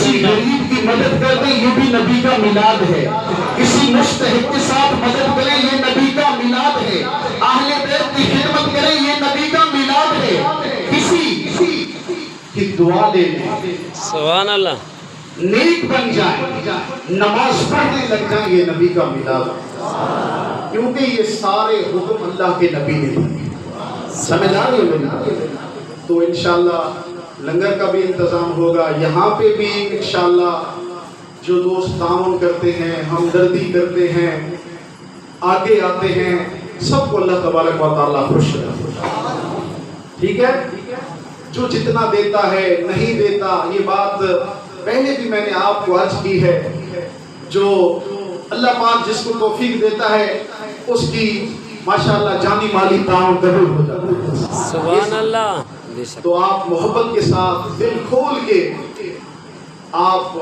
کسی غریب کی مدد کر دیں یہ بھی نبی کا میلاد ہے، کسی مستحق کے ساتھ مدد کریں یہ نبی کا میلاد ہے، اہل بیت کی خدمت کریں یہ نبی کا میلاد ہے، کسی کی دعا لے لیں، سبحان اللہ، نیک بن جائیں، نماز پڑھنے لگ جائیں، یہ نبی کا میلاد ہے، کیونکہ یہ سارے حکم اللہ کے نبی نے دیے۔ سمجھ آ رہی ہے میری؟ تو انشاءاللہ لنگر کا بھی انتظام ہوگا، یہاں پہ بھی انشاءاللہ جو دوست تعاون کرتے ہیں، ہمدردی کرتے ہیں، آگے آتے ہیں، سب کو اللہ تبارک و تعالیٰ خوش رکھے، ٹھیک ہے؟ جو جتنا دیتا ہے نہیں دیتا، یہ بات پہلے بھی میں نے آپ کو عرض کی ہے، جو اللہ پاک جس کو توفیق دیتا ہے اس کی ماشاءاللہ جانی مالی تعاون قبول ہو جاتا ہے، سبحان اللہ۔ تو آپ محبت کے ساتھ دل کھول کے آپ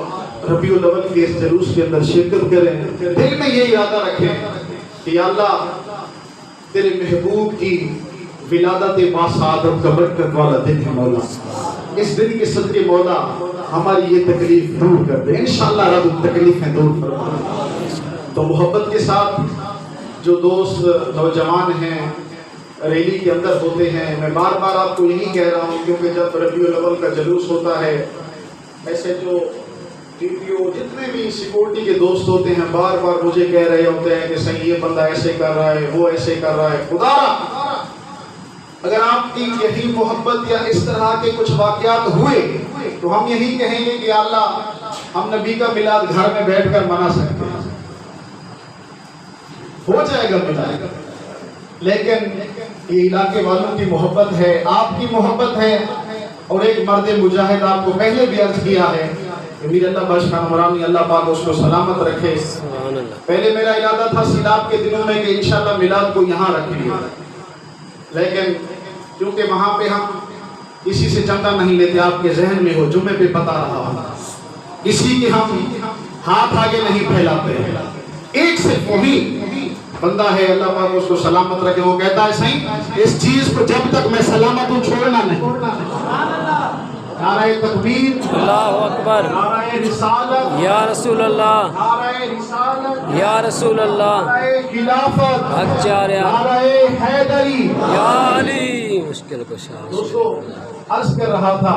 ربیع الاول کے اس جلوس کے اندر شرکت کریں، دل میں یہ ارادہ رکھیں کہ یا اللہ تیرے محبوب کی ولادت باسعادت کا برکت والا دن ہے مولا، اس دن کے صدقے مولا ہماری یہ تکلیف دور کر دے، انشاءاللہ رب تکلیفیں دور فرما۔ تو محبت کے ساتھ جو دوست نوجوان ہیں ریلی کے اندر ہوتے ہیں، میں بار بار آپ کو یہی کہہ رہا ہوں، کیونکہ جب ربیع الاول کا جلوس ہوتا ہے ایسے جو ڈی پی او جتنے بھی سیکورٹی کے دوست ہوتے ہیں بار بار مجھے کہہ رہے ہوتے ہیں کہ صحیح یہ بندہ ایسے کر رہا ہے، وہ ایسے کر رہا ہے۔ خدا اگر آپ کی یہی محبت یا اس طرح کے کچھ واقعات ہوئے تو ہم یہی کہیں گے کہ اللہ ہم نبی کا میلاد گھر میں بیٹھ کر منا سکتے ہیں، ہو جائے گا میلاد، لیکن یہ علاقے والوں کی محبت ہے، آپ کی محبت ہے، اور ایک مرد مجاہد آپ کو پہلے بھی عرض کیا ہے کہ میر اللہ بخش خان عمرانی اللہ پاک اس کو سلامت رکھے۔ پہلے میرا ارادہ تھا سیلاب کے دنوں میں کہ انشاءاللہ میلاد کو یہاں رکھیں گے، لیکن کیونکہ وہاں پہ ہم کسی سے چندہ نہیں لیتے، آپ کے ذہن میں ہو جمعے پہ بتا رہا ہوں، کسی کے ہم ہاتھ آگے نہیں پھیلاتے، ایک صرف وہی بندہ ہے اللہ پاک اس کو سلامت رکھے، وہ کہتا ہے صحیح اس چیز کو جب تک میں سلامت ہوں چھوڑنا نہیں۔ نعرہ تکبیر، اللہ اکبر، نعرہ رسالت، یا رسول اللہ، نعرہ رسالت، یا رسول اللہ، نعرہ خلافت، حق چاریا، نعرہ حیدری۔ یا علی مشکل کشا۔ دوستو عرض کر رہا تھا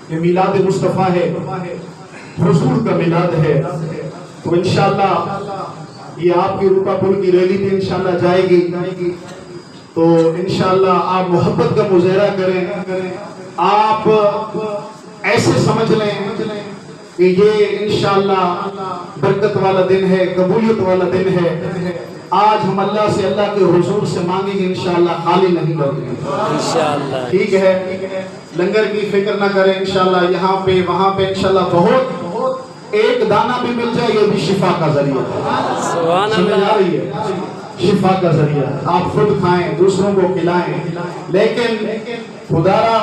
کہ میلاد مصطفیٰ ہے، حضور کا میلاد ہے، تو انشاءاللہ یہ آپ کی روپا پور کی ریلی بھی انشاءاللہ جائے گی، تو انشاءاللہ آپ محبت کا مظاہرہ کریں، آپ ایسے سمجھ لیں کہ یہ انشاءاللہ برکت والا دن ہے، قبولیت والا دن ہے، آج ہم اللہ سے اللہ کے حضور سے مانگیں گے انشاءاللہ خالی نہیں لوٹیں گے انشاءاللہ، ٹھیک ہے؟ لنگر کی فکر نہ کریں، انشاءاللہ یہاں پہ وہاں پہ انشاءاللہ بہت ایک دانہ بھی مل جائے یہ بھی شفا کا ذریعہ ہے، سبحان سمجھ اللہ، آ رہی ہے؟ شفا کا ذریعہ ہے، آپ خود کھائیں دوسروں کو کھلائیں، لیکن خدا را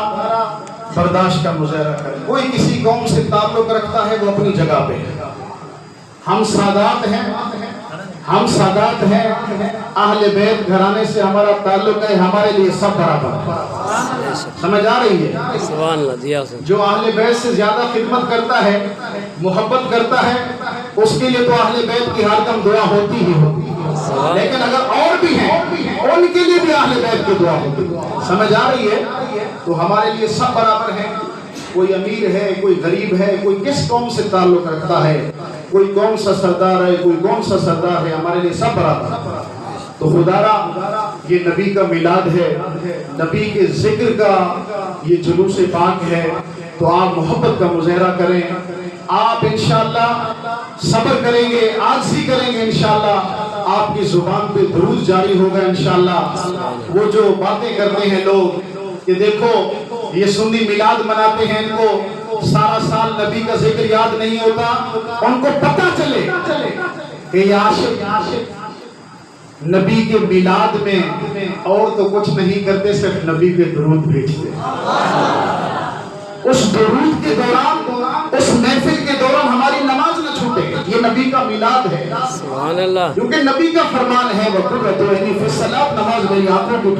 برداشت کا مظاہرہ کریں۔ کوئی کسی قوم سے تعلق رکھتا ہے وہ اپنی جگہ پہ ہے، ہم سادات ہیں، ہم سادات ہیں، اہل بیت گھرانے سے ہمارا تعلق ہے، ہمارے لیے سب برابر ہے، سمجھ آ رہی ہے؟ سبحان اللہ، جی حسن، جو اہل بیت سے زیادہ خدمت کرتا ہے، محبت کرتا ہے، اس کے لیے تو اہل بیت کی ہر دم دعا ہوتی ہی ہوتی ہے، لیکن اگر اور بھی ہیں ان کے لیے بھی اہل بیت کی دعا ہوتی ہے، سمجھ آ رہی ہے؟ تو ہمارے لیے سب برابر ہیں، کوئی امیر ہے، کوئی غریب ہے، کوئی کس قوم سے تعلق رکھتا ہے، کوئی کون سا سردار ہے، کوئی کون سا سردار ہے، ہمارے لیے سب برابر ہے۔ تو خدا را یہ نبی کا میلاد ہے، نبی کے ذکر کا یہ جلوس پاک ہے، تو آپ محبت کا مظاہرہ کریں، آپ انشاءاللہ صبر کریں گے، عاجزی کریں گے، انشاءاللہ آپ کی زبان پہ درود جاری ہوگا انشاءاللہ۔ وہ جو باتیں کرتے ہیں لوگ کہ دیکھو یہ سنی میلاد مناتے ہیں، ان کو سارا سال نبی کا ذکر یاد نہیں ہوتا، ان کو پتہ چلے کہ یہ عاشق نبی کے میلاد میں اور تو کچھ نہیں کرتے، صرف نبی پہ درود بھیجتے ہیں۔ اس درود کے دوران، اس محفل کے دوران ہماری نماز نہ چھوٹے، یہ نبی کا میلاد ہے، سبحان اللہ، کیونکہ نبی کا فرمان ہے وَقُرَّتُ عَيْنِي فِي الصَّلَاةِ، نماز میری آنکھوں کو